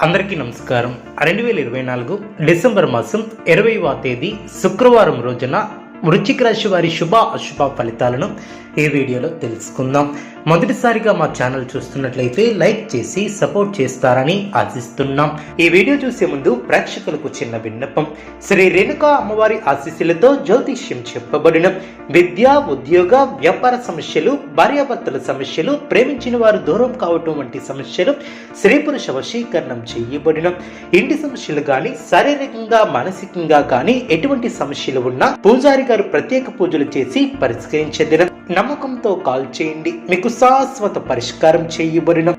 అందరికీ నమస్కారం. 2024 డిసెంబర్ మాసం 20వ తేదీ శుక్రవారం రోజున వృశ్చిక రాశి వారి శుభ అశుభ ఫలితాలను ఈ వీడియోలో తెలుసుకుందాం. మొదటిసారిగా మా ఛానల్ చూస్తున్నట్లయితే లైక్ చేసి సపోర్ట్ చేస్తారని ఆశిస్తున్నాం. ఈ వీడియో చూసే ముందు ప్రేక్షకులకు చిన్న విన్నపం. శ్రీ రేణుకా అమ్మవారి ఆశీస్సులతో జ్యోతిష్యం చెప్పబడిన విద్య, ఉద్యోగ, వ్యాపార సమస్యలు, భార్యాభర్తల సమస్యలు, ప్రేమించిన వారు దూరం కావటం వంటి సమస్యలు, స్త్రీ పురుష వశీకరణం చేయబడిన ఇంటి సమస్యలు కానీ, శారీరకంగా మానసికంగా కానీ ఎటువంటి సమస్యలు ఉన్నా పూజారి గారు ప్రత్యేక పూజలు చేసి పరిష్కరించేదిన నమ్మకంతో కాల్ చేయండి. మీకు శాశ్వత పరిష్కారం చేయబడిన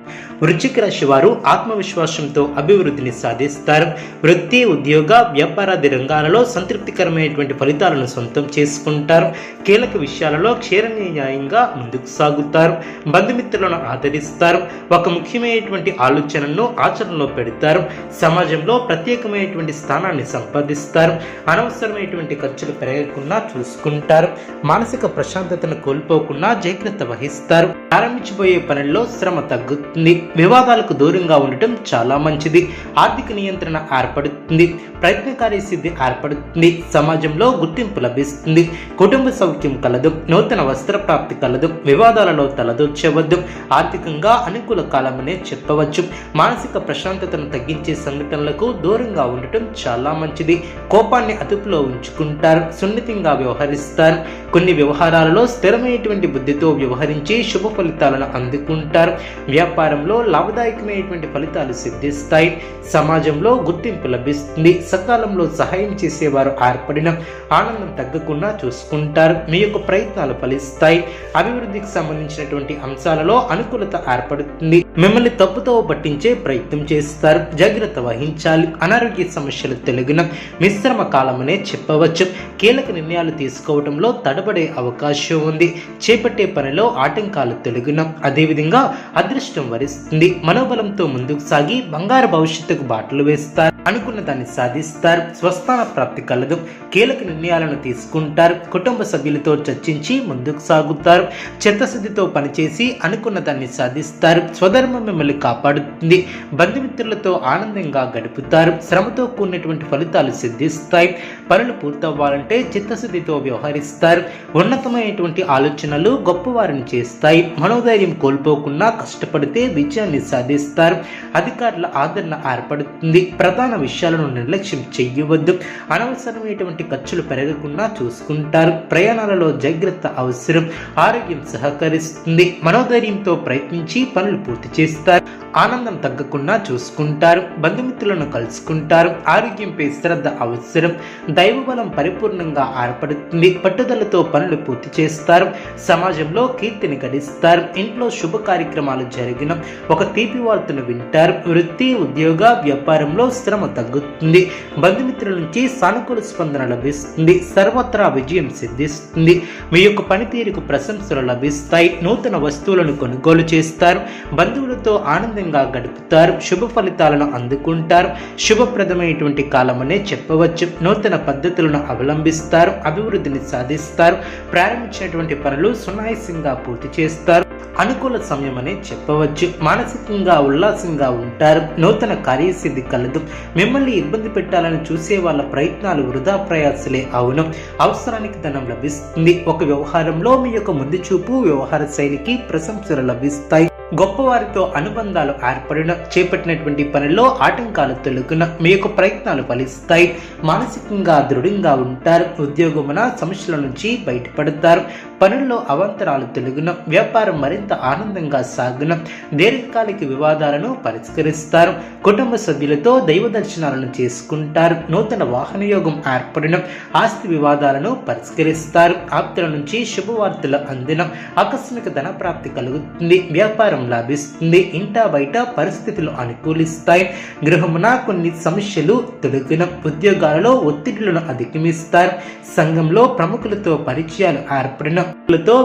వృశ్చిక రాశి వారు ఆత్మవిశ్వాసంతో అభివృద్ధిని సాధిస్తారు. వృత్తి, ఉద్యోగ, వ్యాపారాది రంగాలలో సంతృప్తికరమైనటువంటి ఫలితాలను సొంతం చేసుకుంటారు. కీలక విషయాలలో క్షేత్రన్యాయంగా ముందుకు సాగుతారు. బంధుమిత్రులను ఆదరిస్తారు. ఒక ముఖ్యమైనటువంటి ఆలోచనను ఆచరణలో పెడతారు. సమాజంలో ప్రత్యేకమైనటువంటి స్థానాన్ని సంపాదిస్తారు. అనవసరమైనటువంటి ఖర్చులు పెరగకుండా చూసుకుంటారు. మానసిక ప్రశాంతతను కోల్పోకుండా జాగ్రత్త వహిస్తారు. ప్రారంభించబోయే పనుల్లో శ్రమ తగ్గుతుంది. వివాదాలకు దూరంగా ఉండటం చాలా మంచిది. ఆర్థిక నియంత్రణ ఏర్పడుతుంది. ప్రయత్నకారి సిద్ధి ఏర్పడుతుంది. సమాజంలో గుర్తింపు లభిస్తుంది. కుటుంబ సౌఖ్యం కలదు. నూతన వస్త్ర ప్రాప్తి కలదు. వివాదాలలో తలదూర్చవద్దు. ఆర్థికంగా అనుకూల కాలమనే చెప్పవచ్చు. మానసిక ప్రశాంతతను తగ్గించే సంఘటనలకు దూరంగా ఉండటం చాలా మంచిది. కోపాన్ని అదుపులో ఉంచుకుంటారు. సున్నితంగా వ్యవహరిస్తారు. కొన్ని వ్యవహారాలలో స్థిరమైనటువంటి బుద్ధితో వ్యవహరించి శుభ ఫలితాలను అందుకుంటారు. వ్యాపారంలో లాభదాయకమైనటువంటి ఫలితాలు సిద్ధిస్తాయి. సమాజంలో గుర్తింపు లభిస్తుంది. సకాలంలో సహాయం చేసేవారు ఏర్పడిన ఆనందం తగ్గకుండా చూసుకుంటారు. మీ యొక్క ప్రయత్నాలు ఫలిస్తాయి. అభివృద్ధికి సంబంధించినటువంటి అంశాలలో అనుకూలత ఏర్పడుతుంది. మిమ్మల్ని తప్పుతో పట్టించే ప్రయత్నం చేస్తారు. జాగ్రత్త వహించాలి. అనారోగ్య సమస్యలు తొలగిన మిశ్రమ కాలమనే చెప్పవచ్చు. కీలక నిర్ణయాలు తీసుకోవడంలో తడబడే అవకాశం ఉంది. చేపట్టే పనిలో ఆటంకాలు తొలగిన అదేవిధంగా అదృష్టం వరిస్తుంది. మనోబలంతో ముందుకు సాగి బంగారు భవిష్యత్తుకు బాటలు వేస్తారు. అనుకున్న దాన్ని సాధిస్తారు. స్వస్థాన ప్రాప్తి కలదు. కీలక నిర్ణయాలను తీసుకుంటారు. కుటుంబ సభ్యులతో చర్చించి ముందుకు సాగుతారు. చిత్తశుద్ధితో పనిచేసి అనుకున్న దాన్ని సాధిస్తారు. స్వధర్మం మిమ్మల్ని కాపాడుతుంది. బంధుమిత్రులతో ఆనందంగా గడుపుతారు. శ్రమతో కూడినటువంటి ఫలితాలు సిద్ధిస్తాయి. పనులు పూర్తవ్వాలంటే చిత్తశుద్ధితో వ్యవహరిస్తారు. ఉన్నతమైనటువంటి ఆలోచనలు గొప్పవారిని చేస్తాయి. మనోధైర్యం కోల్పోకుండా కష్టపడితే విజయాన్ని సాధిస్తారు. అధికారుల ఆదరణ ఏర్పడుతుంది. ప్రధాన విషయాలను నిర్లక్ష్యం చేయవద్దు. అనవసరమైనటువంటి ఖర్చులు పెరగకుండా చూసుకుంటారు. ప్రయాణాలలో జాగ్రత్త అవసరం. ఆరోగ్యం సహకరిస్తుంది. మనోధైర్యంతో ప్రయత్నించి పనులు పూర్తి చేస్తారు. ఆనందం తగ్గకుండా చూసుకుంటారు. బంధుమిత్రులను కలుసుకుంటారు. ఆరోగ్యంపై శ్రద్ధ అవసరం. దైవబలం పరిపూర్ణంగా ఏర్పడుతుంది. పట్టుదలతో పనులు పూర్తి చేస్తారు. సమాజంలో కీర్తిని గడిస్తారు. ఇంట్లో శుభ కార్యక్రమాలు జరిగిన ఒక తీపి వార్తను వింటారు. వృత్తి, ఉద్యోగ, వ్యాపారంలో శ్రమ తగ్గుతుంది. బంధుమిత్రుల నుంచి సానుకూల స్పందన లభిస్తుంది. సర్వత్రా విజయం సిద్ధిస్తుంది. మీ యొక్క పనితీరుకు ప్రశంసలు లభిస్తాయి. నూతన వస్తువులను కొనుగోలు చేస్తారు. బంధువులతో ఆనందంగా గడుపుతారు. శుభ ఫలితాలను అందుకుంటారు. శుభప్రదమైనటువంటి కాలమనే చెప్పవచ్చు. నూతన పద్ధతులను అవలంబిస్తారు. అభివృద్ధిని సాధిస్తారు. ప్రారంభించినటువంటి పనులు సునాయాసంగా పూర్తి చేస్తారు. అనుకూల సమయం అనే చెప్పవచ్చు. మానసికంగా ఉల్లాసంగా ఉంటారు. నూతన కార్యసిద్ధి కలదు. మిమ్మల్ని ఇబ్బంది పెట్టాలని చూసే వాళ్ళ ప్రయత్నాలు వృధా ప్రయాసలే అవును. అవసరానికి ధనం లభిస్తుంది. ఒక వ్యవహారంలో మీ యొక్క ముందు చూపు, వ్యవహార శైలికి ప్రశంసలు లభిస్తాయి. గొప్పవారితో అనుబంధాలు ఏర్పడిన చేపట్టినటువంటి పనుల్లో ఆటంకాలు తొలగిన మీ యొక్క ప్రయత్నాలు ఫలిస్తాయి. మానసికంగా దృఢంగా ఉంటారు. ఉద్యోగమున సమస్యల నుంచి బయటపడతారు. పనుల్లో అవాంతరాలు తొలగిన వ్యాపారం మరింత ఆనందంగా సాగున దీర్ఘకాలిక వివాదాలను పరిష్కరిస్తారు. కుటుంబ సభ్యులతో దైవ దర్శనాలను చేసుకుంటారు. నూతన వాహన యోగం ఏర్పడిన ఆస్తి వివాదాలను పరిష్కరిస్తారు. ఆప్తుల నుంచి శుభవార్తలు అందిన ఆకస్మిక ధన ప్రాప్తి కలుగుతుంది. వ్యాపారం లాభిస్తుంది. ఇంటా బయట పరిస్థితులు అనుకూలిస్తాయి. గృహమున కొన్ని సమస్యలు తొలగిన ఉద్యోగాలలో ఒత్తిడులను అధిగమిస్తారు. సంఘంలో ప్రముఖులతో పరిచయాలు ఏర్పడిన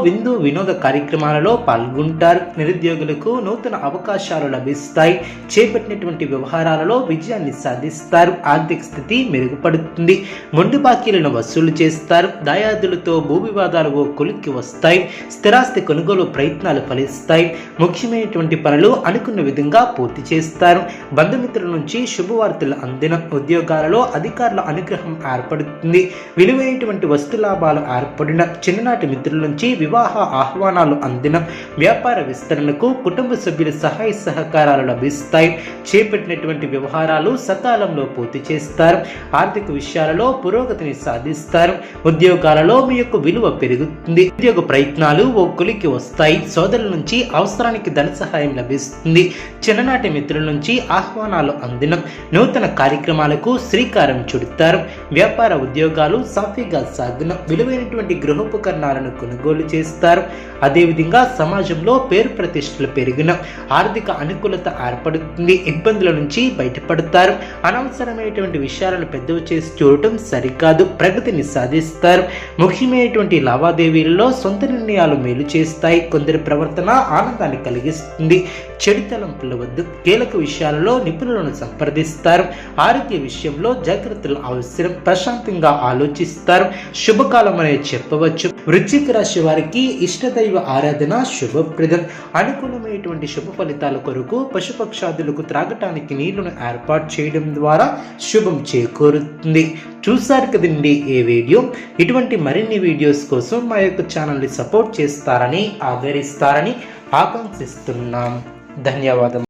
విందు వినోద కార్యక్రమాలలో పాల్గొంటారు. నిరుద్యోగులకు నూతన అవకాశాలు లభిస్తాయి. చేపట్టినటువంటి వ్యవహారాలలో విజయాన్ని సాధిస్తారు. ఆర్థిక స్థితి మెరుగుపడుతుంది. మొండి బాకీలను వసూలు చేస్తారు. దాయాదులతో భూ వివాదాలు కొలిక్కి వస్తాయి. స్థిరాస్తి కొనుగోలు ప్రయత్నాలు ఫలిస్తాయి. ముఖ్య ముఖ్యమైనటువంటి పనులు అనుకున్న విధంగా పూర్తి చేస్తారు. బంధుమిత్రుల నుంచి శుభవార్తలు అందిన ఉద్యోగాలలో అధికారుల అనుగ్రహం ఏర్పడుతుంది. విలువైనటువంటి వస్తు లాభాలు ఏర్పడిన చిన్ననాటి మిత్రుల నుంచి వివాహ ఆహ్వానాలు అందిన వ్యాపార విస్తరణకు కుటుంబ సభ్యుల సహాయ సహకారాలు లభిస్తాయి. చేపట్టినటువంటి వ్యవహారాలు సకాలంలో పూర్తి చేస్తారు. ఆర్థిక విషయాలలో పురోగతిని సాధిస్తారు. ఉద్యోగాలలో మీ యొక్క విలువ పెరుగుతుంది. ఉద్యోగ ప్రయత్నాలు ఓ కొలికి వస్తాయి. సోదరుల నుంచి అవసరానికి ధన సహాయం లభిస్తుంది. చిన్ననాటి మిత్రుల నుంచి ఆహ్వానాలు అందిన నూతన కార్యక్రమాలకు శ్రీకారం చుడతారు. వ్యాపార ఉద్యోగాలు సాఫీగా సాగున విలువైనటువంటి గృహోపకరణాలను కొనుగోలు చేస్తారు. అదేవిధంగా సమాజంలో పేరు ప్రతిష్టలు పెరిగిన ఆర్థిక అనుకూలత ఏర్పడుతుంది. ఇబ్బందుల నుంచి బయటపడతారు. అనవసరమైనటువంటి విషయాలను పెద్దవి చేసి చూడటం సరికాదు. ప్రగతిని సాధిస్తారు. ముఖ్యమైనటువంటి లావాదేవీలలో సొంత నిర్ణయాలు మేలు చేస్తాయి. కొందరి ప్రవర్తన ఆనందాన్ని కలిగిస్తుంది. చెడు తలంపుల వద్ద కీలక విషయాలలో నిపుణులను సంప్రదిస్తారు. ఆరోగ్య విషయంలో జాగ్రత్తలు అవసరం. ప్రశాంతంగా ఆలోచిస్తారు. శుభకాలం అనేది చెప్పవచ్చు. వృశ్చిక రాశి వారికి ఇష్టదైవ ఆరాధన శుభప్రదం. అనుకూలమైనటువంటి శుభ ఫలితాల కొరకు పశుపక్షాదులకు త్రాగటానికి నీళ్లను ఏర్పాటు చేయడం ద్వారా శుభం చేకూరుతుంది. చూసారు కదండి ఈ వీడియో. ఇటువంటి మరిన్ని వీడియోస్ కోసం మా యొక్క ఛానల్ని సపోర్ట్ చేస్తారని ఆదరిస్తారని ఆకాంక్షిస్తున్నాం. ధన్యవాదం.